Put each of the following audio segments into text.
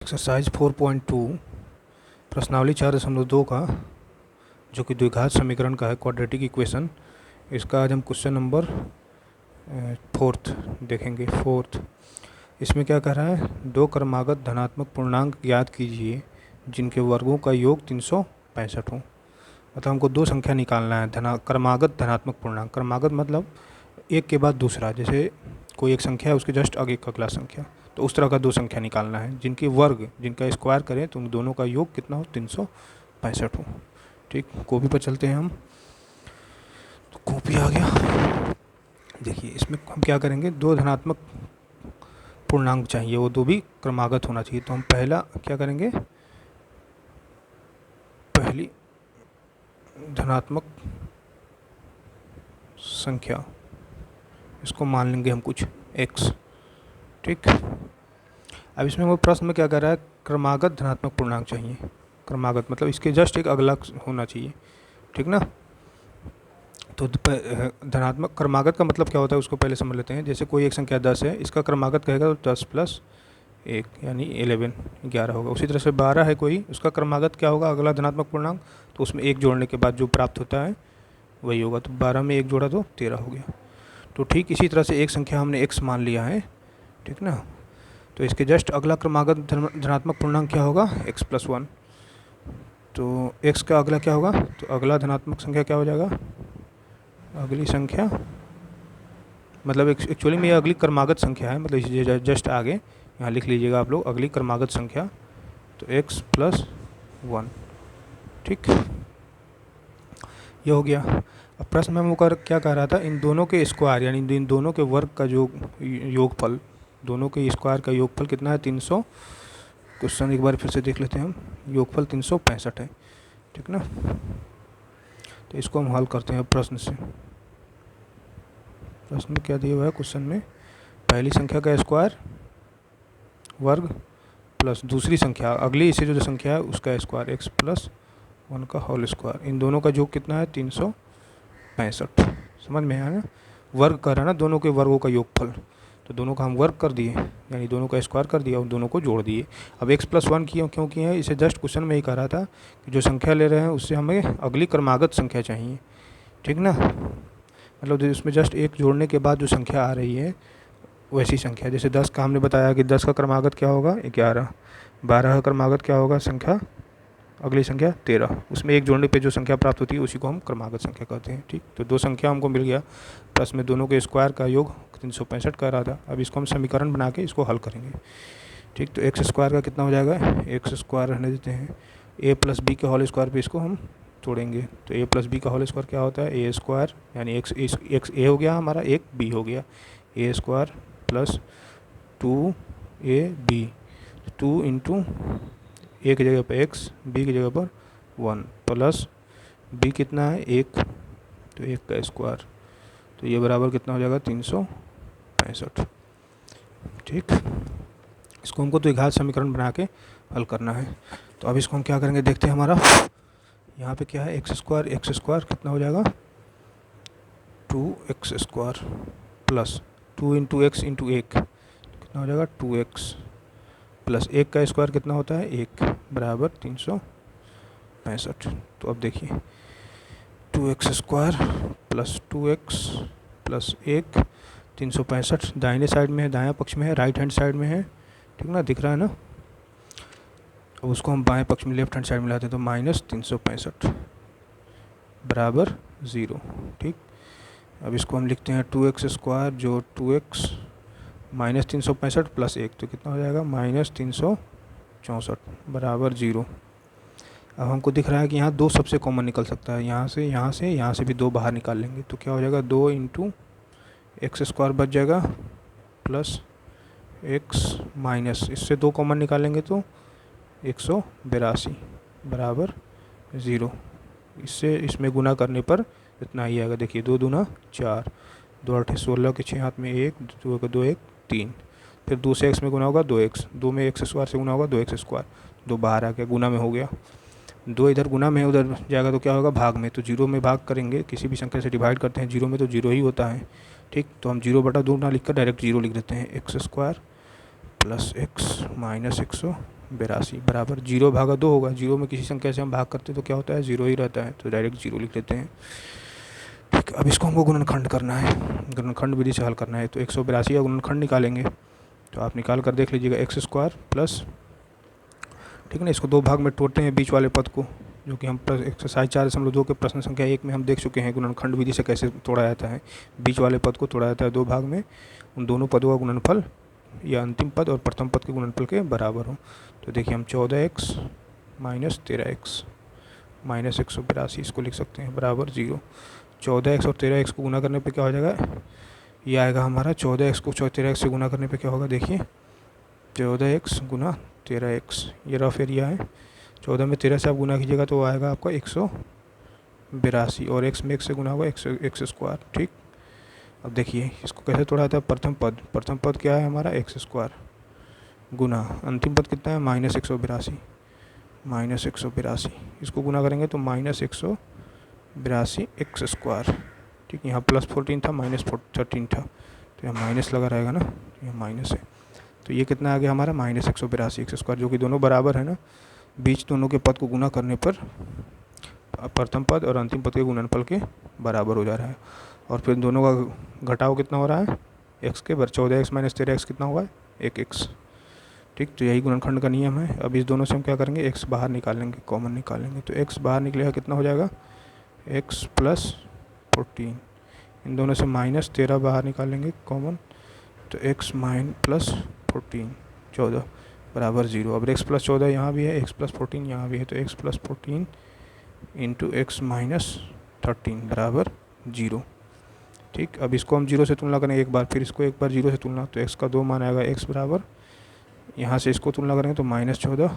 Exercise 4.2 प्रश्नावली 4.2 का जो कि द्विघात समीकरण का है, क्वाड्रेटिक इक्वेशन। इसका आज हम क्वेश्चन नंबर 4 देखेंगे। 4 इसमें क्या कह रहा है, दो क्रमागत धनात्मक पूर्णांक ज्ञात कीजिए जिनके वर्गों का योग 365 हो। मतलब हमको दो संख्या निकालना है, क्रमागत धनात्मक पूर्णांक। क्रमागत मतलब एक के बाद दूसरा, जैसे कोई एक संख्या है उसके जस्ट आगे एक अगला संख्या, तो उस तरह का दो संख्या निकालना है जिनके वर्ग, जिनका स्क्वायर करें तो उन दोनों का योग कितना हो, 365 हो। ठीक, कॉपी पर चलते हैं हम। तो कॉपी आ गया। देखिए इसमें हम क्या करेंगे, दो धनात्मक पूर्णांक चाहिए, वो दो भी क्रमागत होना चाहिए। तो हम पहला क्या करेंगे, पहली धनात्मक संख्या इसको मान लेंगे हम कुछ x। ठीक, अब इसमें वो प्रश्न में क्या कर रहा है, क्रमागत धनात्मक पूर्णांक चाहिए। क्रमागत मतलब इसके जस्ट एक अगला होना चाहिए, ठीक ना। तो धनात्मक क्रमागत का मतलब क्या होता है उसको पहले समझ लेते हैं। जैसे कोई एक संख्या 10 है, इसका क्रमागत कहेगा तो 10 + 1 यानी 11 होगा। उसी तरह से 12 है कोई, उसका क्रमागत क्या होगा, अगला धनात्मक पूर्णांक, तो उसमें एक जोड़ने के बाद जो प्राप्त होता है वही होगा। तो 12 में एक जोड़ा तो 13 हो गया। तो ठीक इसी तरह से एक संख्या हमने x मान लिया है, ठीक ना। तो इसके जस्ट अगला क्रमागत धनात्मक पूर्णांक क्या होगा, x + 1। तो x का अगला क्या होगा, तो अगला धनात्मक संख्या क्या हो जाएगा, अगली संख्या मतलब एक्चुअली में ये अगली क्रमागत संख्या है, मतलब इसे जस्ट आगे यहाँ लिख लीजिएगा आप लोग, अगली क्रमागत संख्या। तो x + 1, ठीक, ये हो गया। अब प्रश्न में वो क्या कह रहा था, इन दोनों के स्क्वायर यानी इन दोनों के वर्ग का जो योगफल, दोनों के स्क्वायर का योगफल कितना है, 300। क्वेश्चन एक बार फिर से देख लेते हैं हम, योगफल 365 है, ठीक ना। तो इसको हम हल करते हैं प्रश्न से। प्रश्न में क्या दिया हुआ है क्वेश्चन में, पहली संख्या का स्क्वायर वर्ग प्लस दूसरी संख्या अगली इसे जो संख्या है उसका स्क्वायर x + 1 का होल स्क्वायर, इन दोनों का योग कितना है, 365। समझ में आया ना, वर्ग कर रहा है ना, दोनों के वर्गों का योगफल। तो दोनों का हम वर्ग कर दिए यानी दोनों का स्क्वायर कर दिया और दोनों को जोड़ दिए। अब x + 1 क्यों किए हैं, इसे जस्ट क्वेश्चन में ही कह रहा था कि जो संख्या ले रहे हैं उससे हमें अगली क्रमागत संख्या चाहिए, ठीक ना। मतलब इसमें जस्ट एक जोड़ने के बाद जो संख्या आ रही है वैसी संख्या, जैसे 10 का हमने बताया कि 10 का क्रमागत क्या होगा, 11। 12 का क्रमागत क्या होगा, संख्या अगली संख्या 13, उसमें एक जोड़ने पे जो संख्या प्राप्त होती है उसी को हम क्रमागत संख्या कहते हैं। ठीक, तो दो संख्या हमको मिल गया, प्लस में दोनों के स्क्वायर का योग 365 कह रहा था। अब इसको हम समीकरण बना के इसको हल करेंगे। ठीक, तो x स्क्वायर का कितना हो जाएगा, x स्क्वायर रहने देते हैं, a + b के होल स्क्वायर पे इसको हम तोड़ेंगे। तो a + b का होल स्क्वायर क्या होता है, a स्क्वायर यानी x a हो गया हमारा, एक b हो गया, a square + 2ab, 2 into a की जगह पर x, b की जगह पर 1, प्लस b कितना है, 1, तो 1 का स्क्वायर, तो ये बराबर कितना हो जाएगा, 365। ठीक, इसको हमको द्विघात समीकरण बना के हल करना है। तो अब इसको हम क्या करेंगे, देखते हैं। हमारा यहाँ पे क्या है, x स्क्वायर कितना हो जाएगा, 2x² plus 2 into x into 1 कितना हो जाएगा, 2x प्लस 1 का स्क्वायर कितना होता है, 1, बराबर 365। तो अब देखिए 2x² प्लस 2x प्लस 1, 365 दाहिने साइड में है, दायां पक्ष में है, राइट हैंड साइड में है, ठीक ना, दिख रहा है ना। अब उसको हम बाएं पक्ष में लेफ्ट हैंड साइड में लाते हैं, तो -365 बराबर 0। ठीक, अब इसको हम लिखते हैं 2x² जो 2x -365 प्लस 1, तो कितना हो जाएगा, -364 बराबर 0। अब हमको दिख रहा है कि यहाँ 2 सबसे कॉमन निकल सकता है, यहाँ से भी 2 बाहर निकाल लेंगे, तो क्या हो जाएगा, 2 इंटू x² बच जाएगा प्लस x माइनस, इससे 2 कॉमन निकालेंगे तो 182 बराबर 0। इससे इसमें गुना करने पर इतना ही आएगा। देखिए 2 दूना 4, 2 8 16 के 6 हाथ में 1, 2 का 2 1 3, फिर 2 से x में गुना होगा 2x, 2 में x² से गुना होगा 2x², 2 बाहर आ गया, गुना में हो गया, 2 इधर गुना में उधर जाएगा तो क्या होगा, भाग में। तो 0 में भाग करेंगे, किसी भी संख्या से डिवाइड करते हैं 0 में तो 0 ही होता है। ठीक, तो हम 0/2 ना लिख कर डायरेक्ट 0 लिख देते हैं, x² प्लस x माइनस 82 बराबर 0 भागा 2 होगा। 0 में किसी संख्या से हम भाग करते तो क्या होता है, 0 ही रहता है, तो डायरेक्ट 0 लिख लेते हैं। ठीक, अब इसको हमको गुणनखंड करना है, गुणनखंड विधि से हल करना है। तो 182 का गुणनखंड निकालेंगे, तो आप निकाल कर देख लीजिएगा एक्स स्क्वायर प्लस, ठीक है ना, इसको दो भाग में तोड़ते हैं बीच वाले पद को, जो कि हम एक्सरसाइज 4.2 के प्रश्न संख्या 1 में हम देख चुके हैं गुणनखंड विधि से कैसे तोड़ा जाता है। बीच वाले पद को तोड़ा जाता है दो भाग में, उन दोनों पदों का गुणनफल या अंतिम पद और प्रथम पद के गुणनफल के बराबर हो। तो देखिए हम 14x माइनस 13x माइनस 182 इसको लिख सकते हैं बराबर 0। 14x और 13x को गुना करने पे क्या हो जाएगा, ये आएगा हमारा 14x को 13x से गुना करने पे क्या होगा, देखिए 14x गुना 13x, ये रफ एरिया है। 14 में 13 से आप गुना कीजिएगा तो आएगा आपका 182, और x में 1 से गुना होगा एक्स स्क्वायर। ठीक, अब देखिए इसको कैसे तोड़ा जाता है, प्रथम पद क्या है हमारा एक्स स्क्वायर गुना अंतिम पद कितना है माइनस 182, इसको गुना करेंगे तो माइनस 182 एक्स स्क्वायर। ठीक, यहाँ प्लस 14 था माइनस 13 था, तो यहाँ माइनस लगा रहेगा ना, यहाँ माइनस है, तो ये कितना आ गया हमारा माइनस 182 एक्स स्क्वायर, जो कि दोनों बराबर है ना, बीच दोनों के पद को गुना करने पर प्रथम पद और अंतिम पद के गुणनफल के बराबर हो जा रहा है। और फिर दोनों का घटाव कितना हो रहा है, एक्स के बर 14x माइनस 13x कितना हुआ है 1x। ठीक, तो यही गुणनखंड का नियम है। अब इस दोनों से हम क्या करेंगे, x बाहर निकालेंगे, कॉमन निकालेंगे, तो x बाहर निकलेगा कितना हो जाएगा x प्लस 14, इन दोनों से माइनस 13 बाहर निकालेंगे कॉमन, तो x माइन प्लस 14 14 बराबर 0। अब x प्लस 14 यहाँ भी है, x प्लस 14 यहाँ भी है, तो x plus 14 into x minus 13 बराबर 0। ठीक, अब इसको हम 0 से तुलना करेंगे एक बार, फिर इसको एक बार 0 से तुलना, तो x का 2 मान आएगा, x बराबर यहाँ से इसको तुलना करेंगे तो माइनस 14,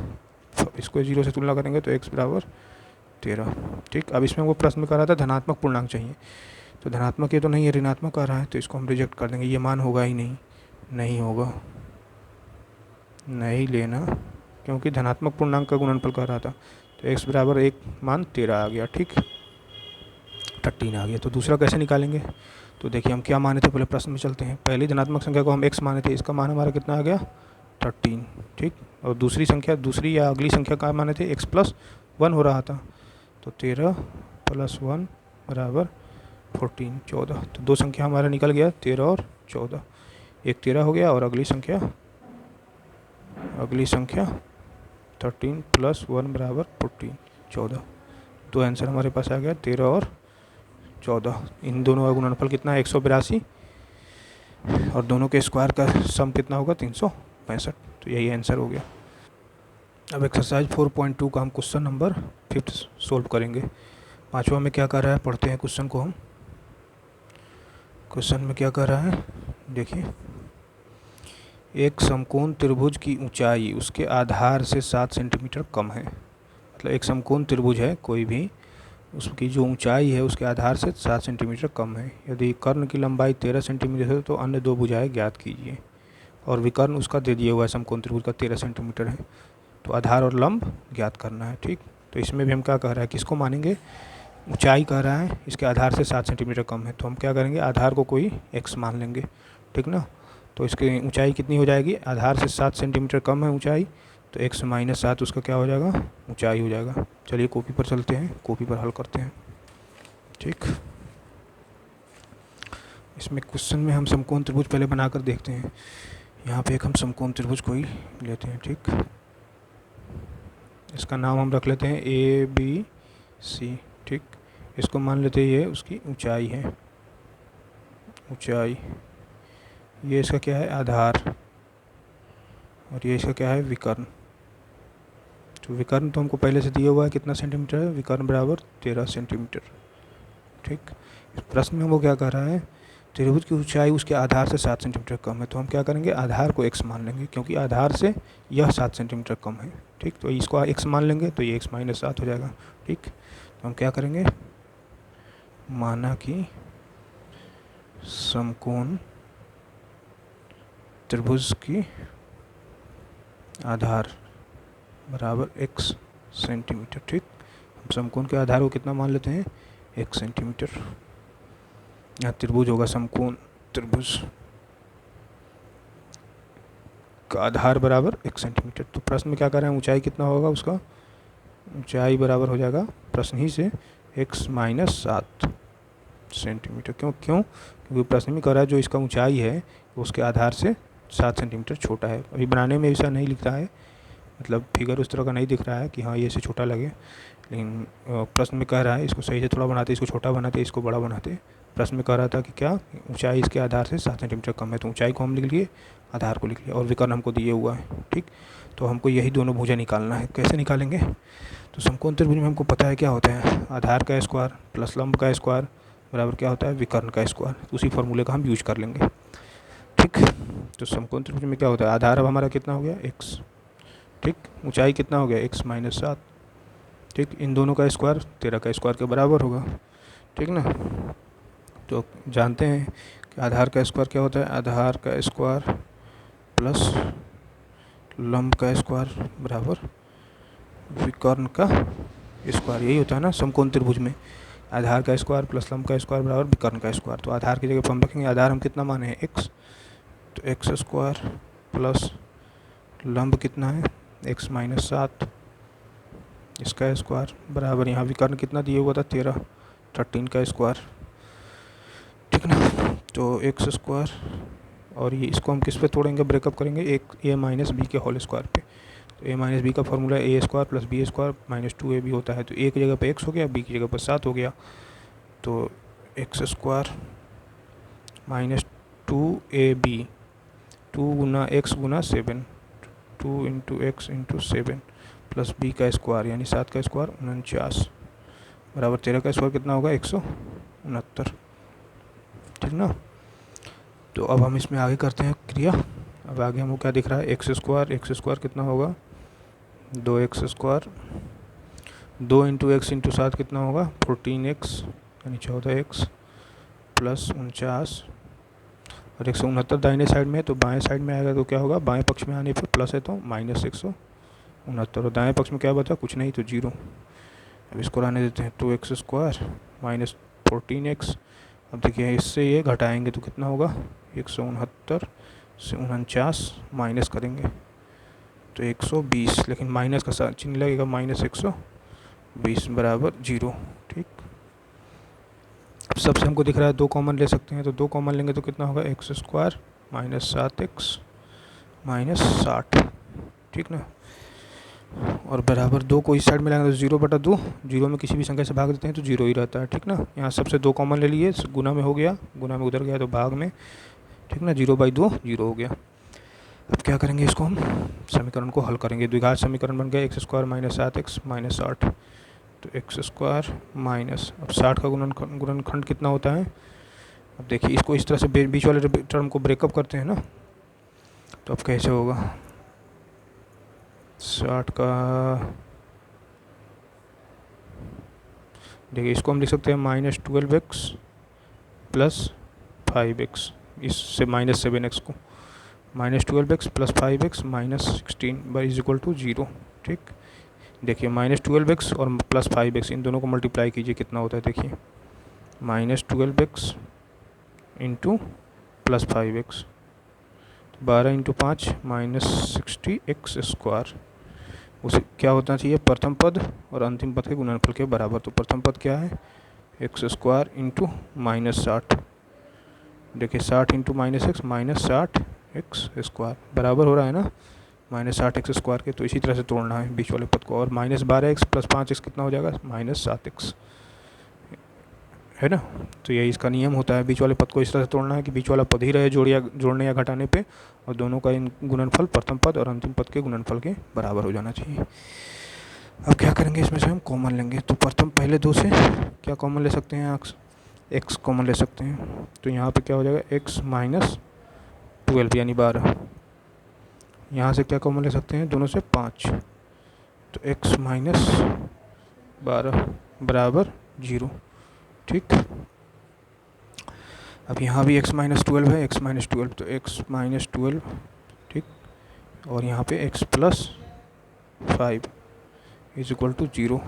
इसको 0 से तुलना करेंगे तो x बराबर 13। ठीक, अब इसमें वो प्रश्न में कह रहा था धनात्मक पूर्णांक चाहिए, तो धनात्मक ये तो नहीं है, ऋणात्मक आ रहा है, तो इसको हम रिजेक्ट कर देंगे, ये मान होगा ही नहीं, नहीं होगा, नहीं लेना, क्योंकि धनात्मक पूर्णांक का गुणनफल कर रहा था। तो x बराबर एक मान 13 आ गया, ठीक 13 आ गया। तो दूसरा कैसे निकालेंगे, तो देखिए हम क्या माने थे, पहले प्रश्न में चलते हैं। पहली धनात्मक संख्या को हम x माने थे, इसका मान हमारा कितना आ गया 13। ठीक, और दूसरी संख्या, दूसरी या अगली संख्या का माने थे x प्लस 1 हो रहा था, तो 13 प्लस 1 बराबर 14 14। तो दो संख्या हमारा निकल गया 13 और 14, एक 13 हो गया और अगली संख्या 13 प्लस 1 बराबर 14 14। दो आंसर हमारे पास आ गया 13 और 14। इन दोनों का गुणनफल कितना है 182, और दोनों के स्क्वायर का सम कितना होगा 365, तो यही आंसर हो गया। अब एक्सरसाइज 4.2 का हम क्वेश्चन नंबर 5 सोल्व करेंगे। पाँचवा में क्या कर रहा है, पढ़ते हैं क्वेश्चन को हम। क्वेश्चन में क्या कर रहा है, देखिए एक समकोण त्रिभुज की ऊंचाई उसके आधार से 7 सेंटीमीटर कम है। मतलब एक समकोण त्रिभुज है कोई भी, उसकी जो ऊंचाई है उसके आधार से 7 सेंटीमीटर कम है। यदि कर्ण की लंबाई 13 सेंटीमीटर है तो अन्य दो भुजाएं ज्ञात कीजिए, और विकर्ण उसका दे दिया हुआ है, समकोण त्रिभुज का 13 सेंटीमीटर है, तो आधार और लंब ज्ञात करना है। ठीक, तो इसमें भी हम क्या कह रहा है, किसको मानेंगे, ऊंचाई कह रहा है, इसके आधार से 7 सेंटीमीटर कम है, तो हम क्या करेंगे, आधार को कोई x मान लेंगे। ठीक ना, तो इसकी ऊंचाई कितनी हो जाएगी, आधार से 7 सेंटीमीटर कम है ऊंचाई, तो x माइनस 7 उसका क्या हो जाएगा, ऊंचाई हो जाएगा। चलिए कॉपी पर चलते हैं, कॉपी पर हल करते हैं। ठीक, इसमें क्वेश्चन में हम समकोण त्रिभुज पहले बनाकर देखते हैं। यहाँ पे एक हम समकोण त्रिभुज को ही लेते हैं। ठीक, इसका नाम हम रख लेते हैं ABC। ठीक, इसको मान लेते हैं ये उसकी ऊंचाई है, ऊंचाई, ये इसका क्या है आधार, और ये इसका क्या है विकर्ण। तो विकर्ण तो हमको पहले से दिया हुआ है, कितना सेंटीमीटर है, विकर्ण बराबर 13 सेंटीमीटर। ठीक, इस प्रश्न में वो क्या कर रहा है, त्रिभुज की ऊंचाई उसके आधार से 7 सेंटीमीटर कम है, तो हम क्या करेंगे, आधार को x मान लेंगे, क्योंकि आधार से यह 7 सेंटीमीटर कम है। ठीक, तो इसको x मान लेंगे तो ये x माइनस 7 हो जाएगा। ठीक, तो हम क्या करेंगे, माना कि समकोण त्रिभुज की आधार बराबर x सेंटीमीटर। ठीक, हम समकोण के आधार को कितना मान लेते हैं, 1 सेंटीमीटर। यहाँ त्रिभुज होगा समकोण त्रिभुज का आधार बराबर 1 सेंटीमीटर। तो प्रश्न में क्या कर रहे हैं, ऊंचाई कितना होगा उसका, ऊंचाई बराबर हो जाएगा प्रश्न ही से x माइनस 7 सेंटीमीटर। क्योंकि प्रश्न में कह रहा है जो इसका ऊंचाई है उसके आधार से 7 सेंटीमीटर छोटा है। अभी बनाने में ऐसा नहीं लिख रहा है, मतलब फिगर उस तरह का नहीं दिख रहा है कि हाँ ये से छोटा लगे, लेकिन प्रश्न में कह रहा है इसको सही से थोड़ा बनाते, इसको छोटा बनाते, इसको बड़ा बनाते। प्रश्न में कह रहा था कि क्या ऊंचाई इसके आधार से 7 सेंटीमीटर कम है, तो ऊंचाई को हम लिख लिए, आधार को लिख लिया, और विकर्ण हमको दिए हुआ है। ठीक, तो हमको यही दोनों भुजा निकालना है। कैसे निकालेंगे, तो समकोण त्रिभुज में हमको पता है क्या होता है, आधार का स्क्वायर प्लस लंब का स्क्वायर बराबर क्या होता है, विकर्ण का स्क्वायर। उसी फॉर्मूले का हम यूज कर लेंगे। ठीक, तो समकोण त्रिभुज में क्या होता है, आधार अब हमारा कितना हो गया x, ठीक, ऊंचाई कितना हो गया x माइनस 7, ठीक, इन दोनों का स्क्वायर 13 का स्क्वायर के बराबर होगा। ठीक ना, तो जानते हैं कि आधार का स्क्वायर क्या होता है, आधार का स्क्वायर प्लस लंब का स्क्वायर बराबर विकर्ण का स्क्वायर। यही होता है ना समकोण त्रिभुज में, आधार का स्क्वायर प्लस लंब का स्क्वायर बराबर विकर्ण का स्क्वायर। तो आधार की जगह पर हम रखेंगे, आधार हम कितना माने हैं x, तो एक्स स्क्वायर प्लस लंब कितना है x माइनस 7, इसका स्क्वायर बराबर यहाँ विकर्ण कितना दिया हुआ था 13 का स्क्वायर। ठीक ना, तो एक्स स्क्वायर और ये इसको हम किस पे तोड़ेंगे, ब्रेकअप करेंगे, एक a माइनस बी के होल स्क्वायर पे। तो a माइनस बी का formula A square plus B square minus 2ab होता है। तो a की जगह पर x हो गया, b की जगह पर 7 हो गया, तो एक्स स्क्वायर माइनस 2ab, 2 गुना x गुना 7, 2 into x into 7 plus b का स्क्वायर यानी 7 का स्क्वायर 49 बराबर 13 का स्क्वायर कितना होगा 169। ठीक ना, तो अब हम इसमें आगे करते हैं क्रिया। अब आगे हमको क्या दिख रहा है, एक्स स्क्वायर कितना होगा 2x square, 2 into x into 7 कितना होगा 14x यानी 14x प्लस 49 और 169 दाहिने साइड में है, तो बाएं साइड में आएगा तो क्या होगा, बाएं पक्ष में आने पर प्लस है तो माइनस 169, और दाएं पक्ष में क्या बचा, कुछ नहीं तो 0। अब इसको रहने देते हैं, 2x स्क्वायर माइनस 14x। अब देखिए इससे ये घटाएंगे तो कितना होगा 169 से 49 माइनस करेंगे तो 120, लेकिन माइनस का चिन्ह लगेगा माइनस 120 बराबर 0। ठीक, अब सबसे हमको दिख रहा है 2 कॉमन ले सकते हैं, तो 2 कॉमन लेंगे तो कितना होगा x square minus 7x minus 60। ठीक ना, और बराबर 2 को इस साइड में लाएंगे तो 0/2, 0 में किसी भी संख्या से भाग देते हैं तो 0 ही रहता है। ठीक ना, यहाँ सबसे 2 कॉमन ले लिए, गुना में हो गया, गुना में उधर गया तो भाग में। ठीक ना, 0/2 0 हो गया। अब क्या करेंगे, इसको हम समीकरण को हल करेंगे। द्विघात समीकरण बन गया x square minus 7x minus 60, तो एक्स स्क्वायर माइनस, अब 60 का गुणनखंड कितना होता है, अब देखिए इसको इस तरह से बीच वाले टर्म को ब्रेकअप करते हैं ना, तो अब कैसे होगा, 60 का, देखिए इसको हम लिख सकते हैं माइनस 12x प्लस 5x, इससे माइनस 7x को, minus 12x plus 5x minus 16 is equal to 0। ठीक, देखिए माइनस 12x और प्लस 5x इन दोनों को मल्टीप्लाई कीजिए कितना होता है, देखिए minus 12x into plus 5x, 12 into 5 minus 60x square, उसे क्या होना चाहिए, प्रथम पद और अंतिम पद के गुणनफल के बराबर। तो प्रथम पद क्या है एक्स स्क्वायर इंटू माइनस 60, देखिए 60 into minus x minus 60x square बराबर हो रहा है ना माइनस 60x स्क्वायर के। तो इसी तरह से तोड़ना है बीच वाले पद को, और माइनस 12x प्लस 5x कितना हो जाएगा माइनस 7x, है ना। तो यही इसका नियम होता है, बीच वाले पद को इस तरह से तोड़ना है कि बीच वाला पद ही रहे जोड़ने या घटाने पे, और दोनों का गुणनफल प्रथम पद और अंतिम पद के गुणनफल के बराबर हो जाना चाहिए। अब क्या करेंगे, इसमें से हम कॉमन लेंगे, तो प्रथम पहले 2 से क्या कॉमन ले सकते हैं, एक्स कॉमन ले सकते हैं, तो यहाँ पे क्या हो जाएगा एक्स माइनस 12 यानी 12, यहाँ से क्या कॉमन ले सकते हैं दोनों से 5, तो x माइनस 12 बराबर 0। ठीक, अब यहाँ भी x माइनस 12 है, x माइनस 12 तो x माइनस 12, ठीक, और यहाँ पे x plus 5 is equal to 0।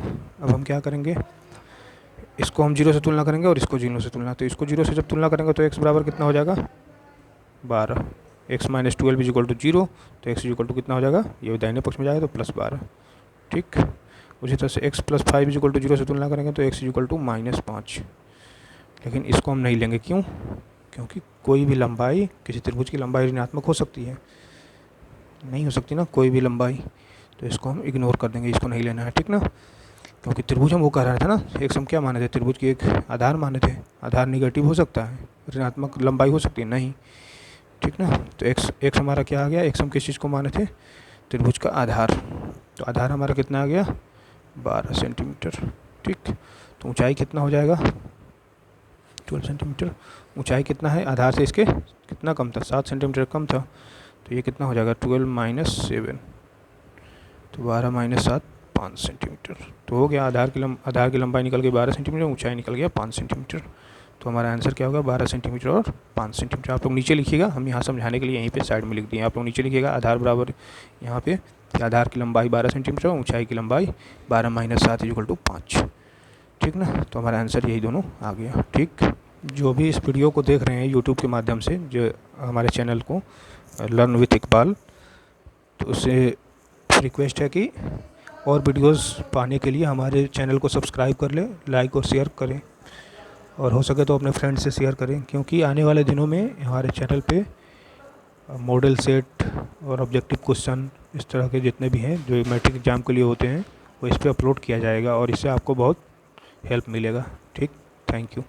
अब हम क्या करेंगे, इसको हम 0 से तुलना करेंगे और इसको 0 से तुलना, तो इसको 0 से जब तुलना करेंगे तो x बराबर कितना हो जाएगा 12, x minus 12 is equal to 0, तो x इज इक्वल टू कितना हो जाएगा, ये दाहिने पक्ष में जाएगा तो प्लस 12। ठीक, उसी तरह से x plus 5 is equal to 0 से तुलना करेंगे तो x is equal to minus 5। लेकिन इसको हम नहीं लेंगे, क्यों? क्योंकि कोई भी लंबाई, किसी त्रिभुज की लंबाई ऋणात्मक हो सकती है, नहीं हो सकती ना कोई भी लंबाई, तो इसको हम इग्नोर कर देंगे, इसको नहीं लेना है। ठीक ना, क्योंकि त्रिभुज हम वो कह रहे थे ना, एक हम क्या माने थे, त्रिभुज की एक आधार माने थे। आधार निगेटिव हो सकता है, ऋणात्मक लंबाई हो सकती है, नहीं। ठीक ना, तो एक्स हमारा क्या आ गया, एक्स हम किस चीज़ को माने थे, त्रिभुज का आधार। तो आधार हमारा कितना आ गया, 12 सेंटीमीटर। ठीक, तो ऊंचाई कितना हो जाएगा, 12 सेंटीमीटर। ऊंचाई कितना है, आधार से इसके कितना कम था, 7 सेंटीमीटर कम था, तो ये कितना हो जाएगा 12 माइनस 7, तो 12 माइनस 7 5 सेंटीमीटर। तो हो गया, आधार की लंबाई निकल गई 12 सेंटीमीटर, ऊंचाई निकल गया 5 सेंटीमीटर। तो हमारा आंसर क्या होगा, 12 सेंटीमीटर और 5 सेंटीमीटर। आप लोग नीचे लिखिएगा, हम यहाँ समझाने के लिए यहीं पे साइड में लिख दिए। आप लोग नीचे लिखिएगा आधार बराबर यहाँ पे आधार की लंबाई 12 सेंटीमीटर और ऊंचाई की लंबाई 12 माइनस 7 इक्वल टू 5। ठीक ना, तो हमारा आंसर यही दोनों आ गया। ठीक, जो भी इस वीडियो को देख रहे हैं यूट्यूब के माध्यम से, जो हमारे चैनल को लर्न विथ इकबाल, तो उससे रिक्वेस्ट है कि और वीडियोस पाने के लिए हमारे चैनल को सब्सक्राइब कर लें, लाइक और शेयर करें, और हो सके तो अपने फ्रेंड से शेयर करें, क्योंकि आने वाले दिनों में हमारे चैनल पे मॉडल सेट और ऑब्जेक्टिव क्वेश्चन इस तरह के जितने भी हैं जो मैट्रिक एग्ज़ाम के लिए होते हैं वो इस पर अपलोड किया जाएगा, और इससे आपको बहुत हेल्प मिलेगा। ठीक, थैंक यू।